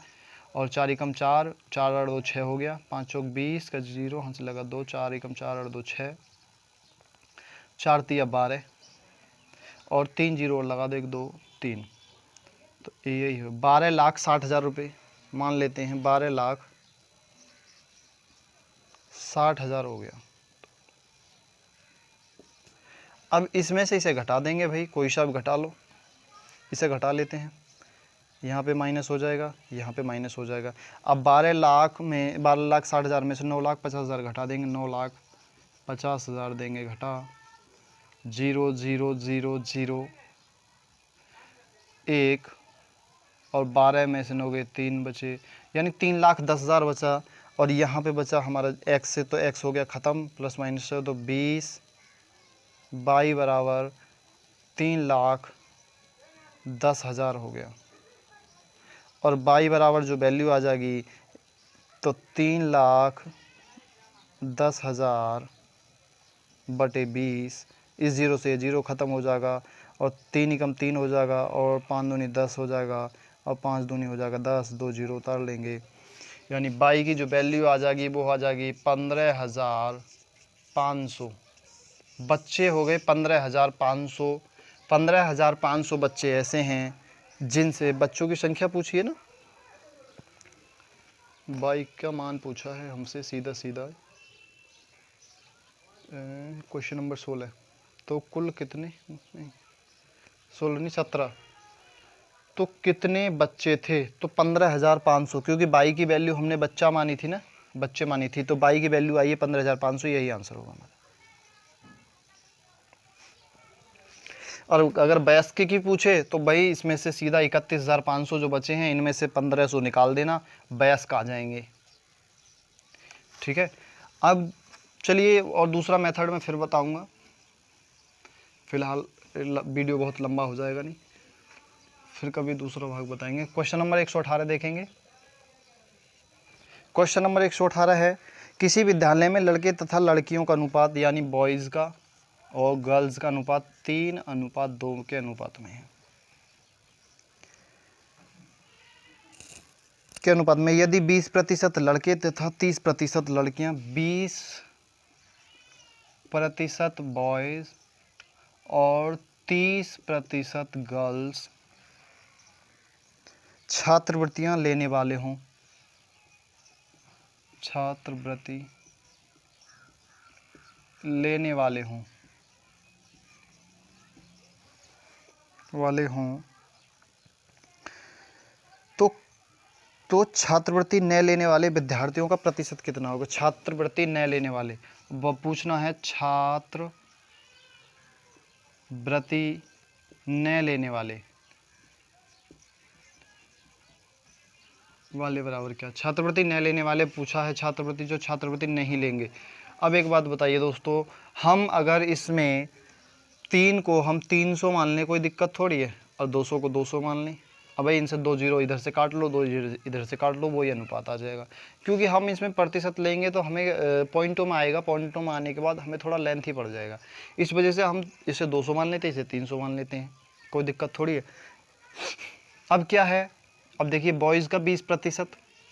Speaker 1: और 4 एकम 4, 4 8 2 6 हो गया, 5 चौक 20 का जीरो यहाँ से लगा 2, 4 एकम 4 8 2 6, 4 तिया 12, और 3 जीरो और लगा दो, 1 2 3, तो यही है 12,60,000 रुपये मान लेते हैं, 12,60,000 हो गया। अब इसमें से इसे घटा देंगे भाई, कोई सा भी घटा लो, इसे घटा लेते हैं, यहाँ पे माइनस हो जाएगा, यहाँ पे माइनस हो जाएगा। अब 12,60,000 में से 9,50,000 घटा देंगे, 9,50,000 देंगे घटा, 0 0 0 0 1, और 12 में से 9 गए 3 बचे, यानी 3,10,000 बचा। और यहाँ पे बचा हमारा x से, तो x हो गया ख़त्म, प्लस माइनस से तो 20, y बराबर 3,10,000 हो गया। और y बराबर जो वैल्यू आ जाएगी तो 3,10,000 बटे 20, इस जीरो से जीरो ख़त्म हो जाएगा, और 3 एकम 3 हो जाएगा, और 5 दूनी 10 हो जाएगा, और 5 दूनी हो जाएगा 10, 2 जीरो उतार लेंगे, यानी y की जो वैल्यू आ जाएगी वो आ जाएगी 15,500। बच्चे हो गए 15,500। 15,500 बच्चे ऐसे हैं जिनसे, बच्चों की संख्या पूछी है ना, y का मान पूछा है हमसे सीधा सीधा, क्वेश्चन नंबर 16, तो कुल कितने, 16 नहीं 17, तो कितने बच्चे थे, तो 15,500, क्योंकि y की वैल्यू हमने बच्चा मानी थी ना, बच्चे मानी थी, तो y की वैल्यू आई है 15,500, यही आंसर होगा हमारा। और अगर वयस्क की पूछे तो भाई इसमें से सीधा 31,500 जो बचे हैं इनमें से 1,500 निकाल देना, वयस्क आ जाएंगे। ठीक है, अब चलिए और दूसरा मेथड मैं फिर बताऊंगा, फिलहाल वीडियो बहुत लंबा हो जाएगा, नहीं फिर कभी दूसरा भाग बताएंगे। क्वेश्चन नंबर 118 देखेंगे। क्वेश्चन नंबर 118 है, किसी विद्यालय में लड़के तथा लड़कियों का अनुपात, यानी बॉयज़ का और गर्ल्स का अनुपात 3:2 के अनुपात में है, के अनुपात में यदि 20% लड़के तथा 30% लड़कियां, 20% बॉयज़ और 30% गर्ल्स छात्रवृत्तियां लेने वाले हों, छात्रवृत्ति लेने वाले हों तो छात्रवृत्ति न लेने वाले विद्यार्थियों का प्रतिशत कितना होगा। छात्रवृत्ति न लेने वाले, वो पूछना है छात्रवृत्ति न लेने वाले बराबर क्या, छात्रवृत्ति न लेने वाले पूछा है, छात्रवृत्ति जो छात्रवृत्ति नहीं लेंगे। अब एक बात बताइए दोस्तों, हम अगर इसमें 3 को हम 300 मान लें कोई दिक्कत थोड़ी है, और 200 को 200 मान लें, अब भाई इनसे 2 जीरो इधर से काट लो, 2 जीरो इधर से काट लो, वही अनुपात आ जाएगा। क्योंकि हम इसमें प्रतिशत लेंगे तो हमें पॉइंटों में आएगा, पॉइंटों में आने के बाद हमें थोड़ा लेंथ ही पड़ जाएगा, इस वजह से हम इसे 200 मान लेते हैं, इसे 300 मान लेते हैं, कोई दिक्कत थोड़ी है। अब क्या है, अब देखिए बॉयज़ का 20%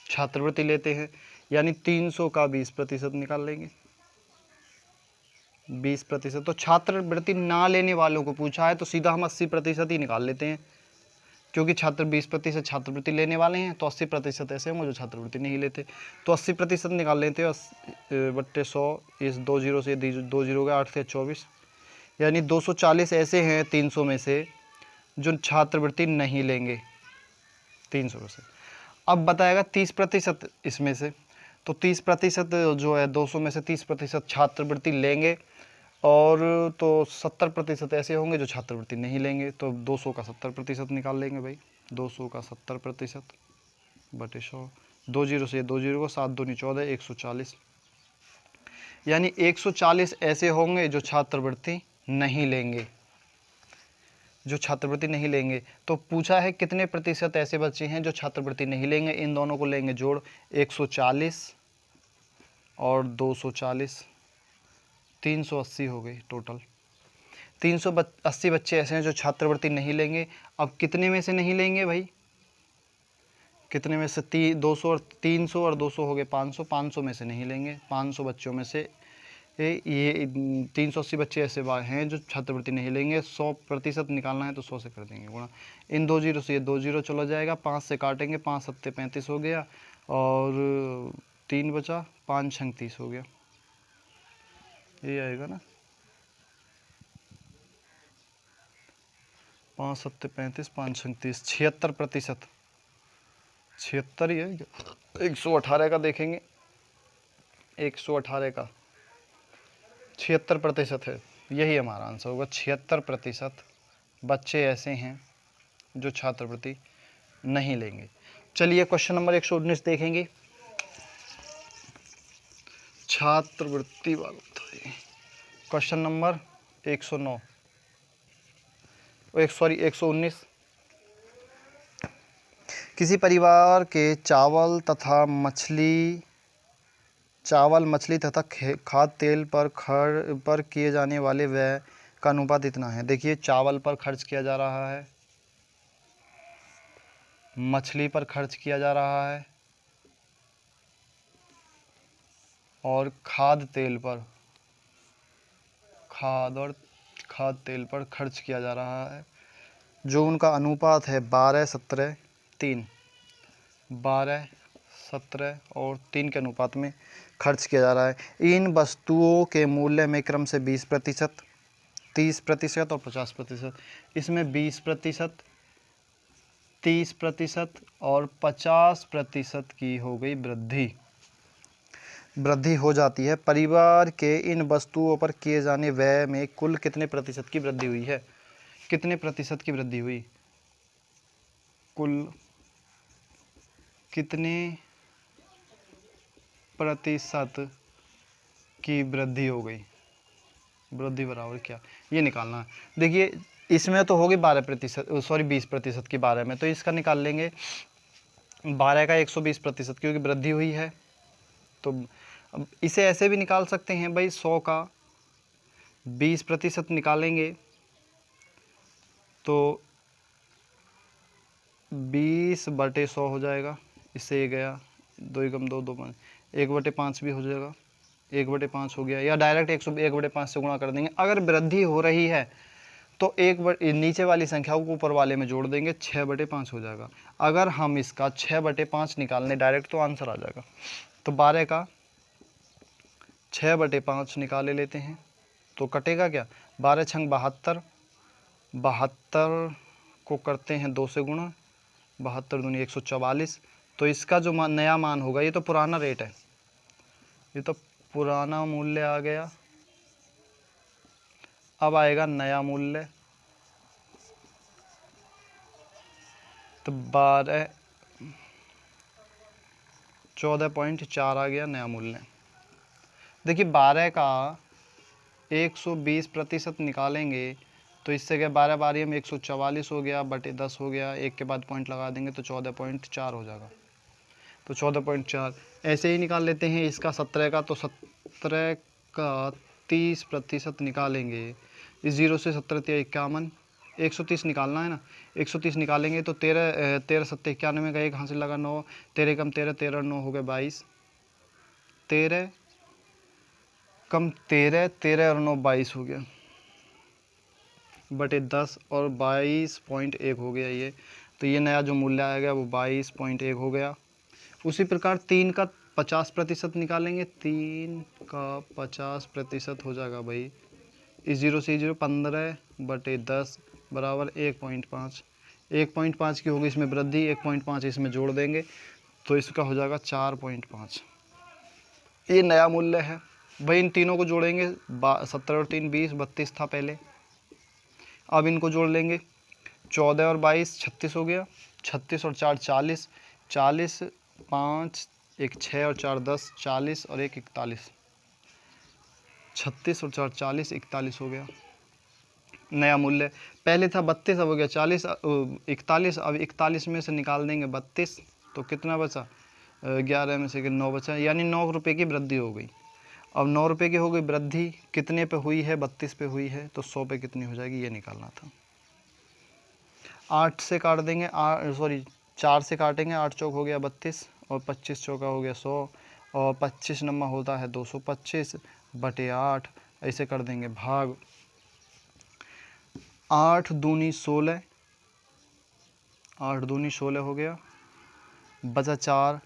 Speaker 1: छात्रवृत्ति लेते हैं, यानी 300 का 20% निकाल लेंगे, 20%। तो छात्रवृत्ति ना लेने वालों को पूछा है तो सीधा हम 80% ही निकाल लेते हैं, क्योंकि छात्र 20% छात्रवृत्ति लेने वाले हैं, तो 80% ऐसे होंगे जो छात्रवृत्ति नहीं लेते। तो 80% निकाल लेते हैं, 80/100, इस 2 जीरो से 2 जीरो का 8 से 24, यानी 240 ऐसे हैं 300 में से जो छात्रवृत्ति नहीं लेंगे, 300 में से। अब बताएगा 30% इसमें से, तो 30% जो है 200 में से 30% छात्रवृत्ति लेंगे, और तो 70% ऐसे होंगे जो छात्रवृत्ति नहीं लेंगे। तो 200 का 70% निकाल लेंगे भाई, 200 का 70% बटे 100, 2 जीरो से 2 जीरो को 7 दूनी 14, 140, यानी 140 ऐसे होंगे जो छात्रवृत्ति नहीं लेंगे, जो छात्रवृत्ति नहीं लेंगे। तो पूछा है कितने प्रतिशत ऐसे बच्चे हैं जो छात्रवृत्ति नहीं लेंगे, इन दोनों को लेंगे जोड़, 140 और 240, 380 हो गई टोटल। 380 बच्चे ऐसे हैं जो छात्रवृत्ति नहीं लेंगे। अब कितने में से नहीं लेंगे भाई, कितने में से 200 और 300 और 200 हो गए 500, 500 में से नहीं लेंगे। 500 बच्चों में से ये 380 बच्चे ऐसे हैं जो छात्रवृत्ति नहीं लेंगे। 100% निकालना है तो 100 से कर देंगे गुणा, इन 2 जीरो से ये 2 जीरो चला जाएगा, 5 से काटेंगे, 5 सत्ते 35 हो गया, और 3 बचा, 5 छंग 30 हो गया, ये आएगा ना, 5 सत्ते 35, 5 छंग 30, 76%, 76 ही है। 118 का देखेंगे, 118 का 76% है, यही हमारा आंसर होगा। 76% बच्चे ऐसे हैं जो छात्रवृत्ति नहीं लेंगे। चलिए क्वेश्चन नंबर 119 देखेंगे, छात्रवृत्ति वाला क्वेश्चन नंबर 109, 119। किसी परिवार के चावल मछली तथा खाद्य तेल पर किए जाने वाले व्यय का अनुपात इतना है। देखिए, चावल पर खर्च किया जा रहा है, मछली पर खर्च किया जा रहा है, और खाद्य तेल पर खर्च किया जा रहा है, जो उनका अनुपात है 12, 17, 3, 12, 17 और 3 के अनुपात में खर्च किया जा रहा है। इन वस्तुओं के मूल्य में क्रम से 20%, 30% और 50%, इसमें 20%, 30% और 50% की हो गई वृद्धि हो जाती है। परिवार के इन वस्तुओं पर किए जाने व्यय में कुल कितने प्रतिशत की वृद्धि हुई है, कितने प्रतिशत की वृद्धि हुई, कुल कितने प्रतिशत की वृद्धि हो गई, वृद्धि बराबर क्या, ये निकालना है। देखिए, इसमें तो होगी 20% की 12 में, तो इसका निकाल लेंगे 12 का 120%, क्योंकि वृद्धि हुई है। तो अब इसे ऐसे भी निकाल सकते हैं भाई, 100 का 20% निकालेंगे तो 20/100 हो जाएगा, इससे ये गया 2 एकम 2, 2 5, 1/5 भी हो जाएगा, 1/5 हो गया, या डायरेक्ट 1/5 से गुणा कर देंगे। अगर वृद्धि हो रही है तो नीचे वाली संख्याओं को ऊपर वाले में जोड़ देंगे, 6/5 हो जाएगा। अगर हम इसका 6/5 निकालने डायरेक्ट तो आंसर आ जाएगा। तो 12 का 6/5 निकाले लेते हैं, तो कटेगा क्या, 12 छंग 72, 72 को करते हैं 2 से गुणा, 72 दूनी 144। तो इसका जो नया मान होगा, ये तो पुराना रेट है, ये तो पुराना मूल्य आ गया, अब आएगा नया मूल्य। तो 14.4 आ गया नया मूल्य। देखिए, 12 का 120% निकालेंगे तो इससे क्या, 12 बारी में 144 हो गया, बटे 10 हो गया, एक के बाद पॉइंट लगा देंगे तो 14.4 हो जाएगा। तो 14.4 ऐसे ही निकाल लेते हैं। इसका 17 का, तो 17 का 30% निकालेंगे, इस 0 से 17 × 51, 130 निकालना है ना, 130 निकालेंगे तो 13 सत्ते 91 का 1 हासिल लगा 9, 13 कम 13, 13 9 हो गए 22, 13 कम 13, 13 और 9 22 हो गया, बटे 10 और 22.1 हो गया ये। तो ये नया जो मूल्य आएगा वो 22.1 हो गया। उसी प्रकार 3 का 50% निकालेंगे। 3 का 50% हो जाएगा भाई, इस 0 से 0 15/10 बराबर 1.5। 1.5 की होगी इसमें वृद्धि, 1.5 इसमें जोड़ देंगे तो इसका हो जाएगा 4.5। ये नया मूल्य है भाई। इन तीनों को जोड़ेंगे, 17 और 3 20, 32 था पहले। अब इनको जोड़ लेंगे, 14 और 22 36 हो गया, 36 और 4 40, 40 5 1 6 और 4 10, 40 और 1 41, 36 और 4 40 41 हो गया नया मूल्य। पहले था 32, अब हो गया 40 41। अब 41 में से निकाल देंगे 32 तो कितना बचा, 11 में से 9 बचा, यानी 9 रुपये की वृद्धि हो गई। अब 9 रुपये की हो गई वृद्धि, कितने पे हुई है, 32 पे हुई है, तो 100 पे कितनी हो जाएगी ये निकालना था। 8 से काट देंगे, 4 से काटेंगे, 8 चौक हो गया 32 और 25 चौका हो गया 100 और 25 नंबर होता है 225/8। ऐसे कर देंगे भाग, 8 दूनी 16, 8 दूनी 16 हो गया, बचा 4,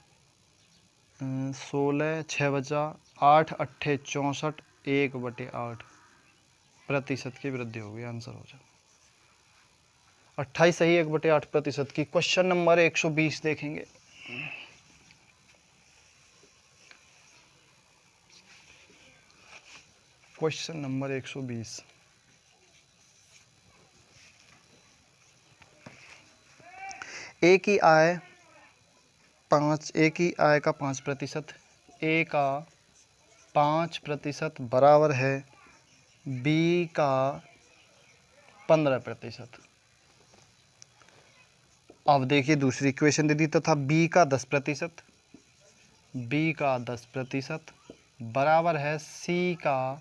Speaker 1: 16 6 बचा, 8 8 64, 1/8% की वृद्धि हो गई। आंसर हो जाए 28 सही, 1/8% की। क्वेश्चन नंबर 120 देखेंगे। क्वेश्चन नंबर 120, ए की आय 5%, ए का 5% बराबर है बी का 15%। अब देखिए दूसरी इक्वेशन दे दी तो था बी का 10%, बी का 10% बराबर है सी का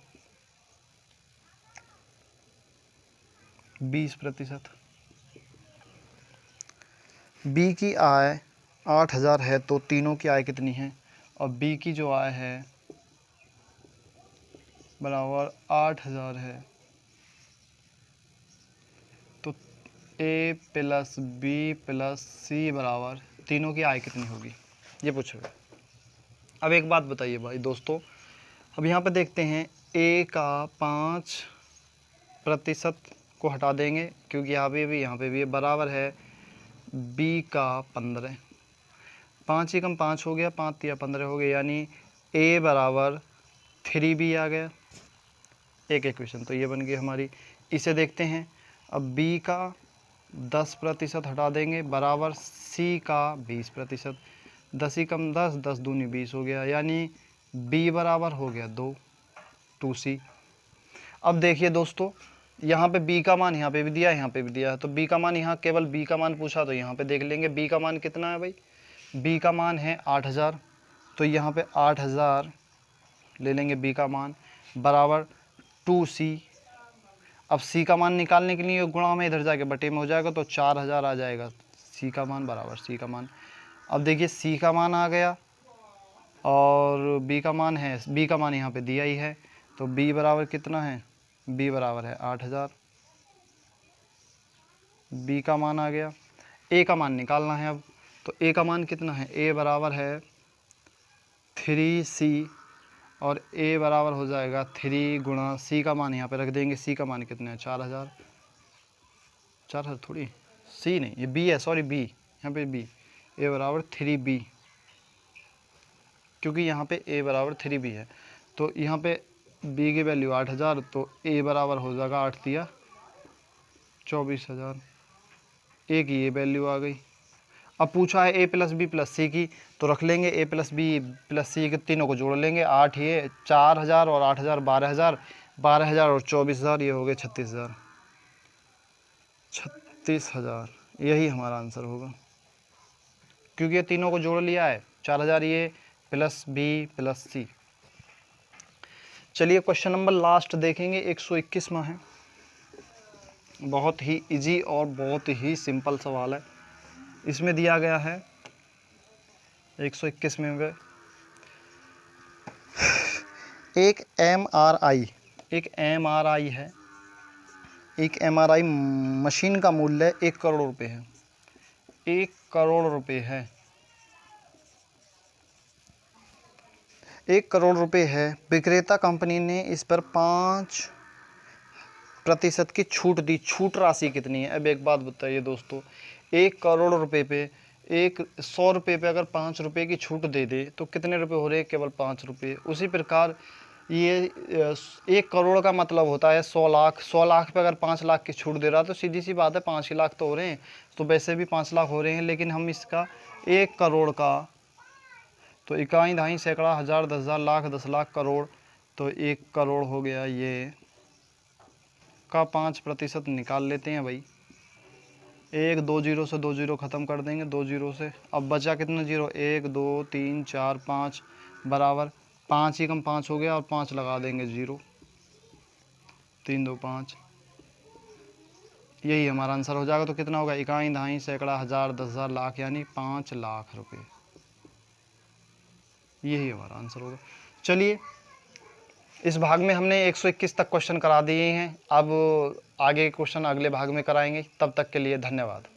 Speaker 1: 20%। बी की आय 8000 है तो तीनों की आय कितनी है, और बी की जो आय है बराबर 8000 है तो ए प्लस बी प्लस सी बराबर तीनों की आय कितनी होगी ये पूछोगे। अब एक बात बताइए भाई दोस्तों, अब यहाँ पे देखते हैं ए का 5% को हटा देंगे क्योंकि यहाँ पे भी बराबर है बी का 15। 5 एकम 5 हो गया, 5 तिया 15 हो गया, यानी ए बराबर 3b आ गया। एक इक्वेशन तो ये बन गई हमारी। इसे देखते हैं, अब बी का 10% हटा देंगे बराबर सी का 20%। 10 एकम 10, 10 दूनी 20 हो गया, यानी बी बराबर हो गया 2c। अब देखिए दोस्तों, यहाँ पे b का मान यहाँ पे भी दिया है, यहाँ पे भी दिया है, तो b का मान यहाँ केवल b का मान पूछा तो यहाँ पे देख लेंगे b का मान कितना है भाई। b का मान है 8000, तो यहाँ पे 8000 ले लेंगे b का मान बराबर 2c। अब c का मान निकालने के लिए गुणा में इधर जाके बटे में हो जाएगा तो 4000 आ जाएगा c का मान बराबर c का मान। अब देखिए c का मान आ गया और b का मान है, b का मान यहाँ पे दिया ही है, तो b बराबर कितना है, b बराबर है 8000। b का मान आ गया, a का मान निकालना है। अब तो a का मान कितना है, a बराबर है 3c और a बराबर हो जाएगा 3 गुणा c का मान यहाँ पे रख देंगे। c का मान कितना है 4000, 4000 थोड़ी, c नहीं ये b है, सॉरी b, यहाँ पे b, a बराबर 3b, क्योंकि यहाँ पे a बराबर 3b है तो यहाँ पे b की वैल्यू 8000, तो a बराबर हो जाएगा 8 दिया 24000। a की ये वैल्यू आ गई। अब पूछा है a प्लस बी प्लस सी की, तो रख लेंगे a प्लस बी प्लस सी के तीनों को जोड़ लेंगे। 8 ये 4000 और 8000 12000, 12000 और 24000 ये हो गए 36000। 36000 यही हमारा आंसर होगा क्योंकि ये तीनों को जोड़ लिया है। 4000 ये प्लस बी प्लस सी। चलिए क्वेश्चन नंबर लास्ट देखेंगे, 121वां है। बहुत ही इजी और बहुत ही सिंपल सवाल है। इसमें दिया गया है 121 में एक एमआरआई है। एक एमआरआई मशीन का मूल्य 1 करोड़ रुपए है। 1 करोड़ रुपए है, 1 करोड़ रुपए है। विक्रेता कंपनी ने इस पर 5% की छूट दी। छूट राशि कितनी है? अब एक बात बताइए दोस्तों, 1 करोड़ रुपए पे 100 रुपये पे अगर 5 रुपये की छूट दे दे तो कितने रुपए हो रहे हैं? केवल 5 रुपये। उसी प्रकार ये 1 करोड़ का मतलब होता है 100 लाख। 100 लाख पे अगर 5 लाख की छूट दे रहा तो सीधी सी बात है 5 ही लाख तो हो रहे हैं। तो वैसे भी 5 लाख हो रहे हैं, लेकिन हम इसका 1 करोड़ का, तो इकाई दहाई सैकड़ा हज़ार 10,000 लाख 10 लाख करोड़, तो 1 करोड़ हो गया ये का 5% निकाल लेते हैं भाई। 1 2 जीरो से 2 जीरो ख़त्म कर देंगे, 2 जीरो से। अब बचा कितना जीरो? 1 2 3 4 5 बराबर 5 ही कम 5 हो गया, और 5 लगा देंगे जीरो। 3 2 5, यही हमारा आंसर हो जाएगा। तो कितना होगा? इकाई दहाई सैकड़ा हज़ार 10,000 लाख, यानी 5 लाख रुपए। यही हमारा आंसर होगा। चलिए, इस भाग में हमने 121 तक क्वेश्चन करा दिए हैं। अब आगे क्वेश्चन अगले भाग में कराएंगे। तब तक के लिए धन्यवाद।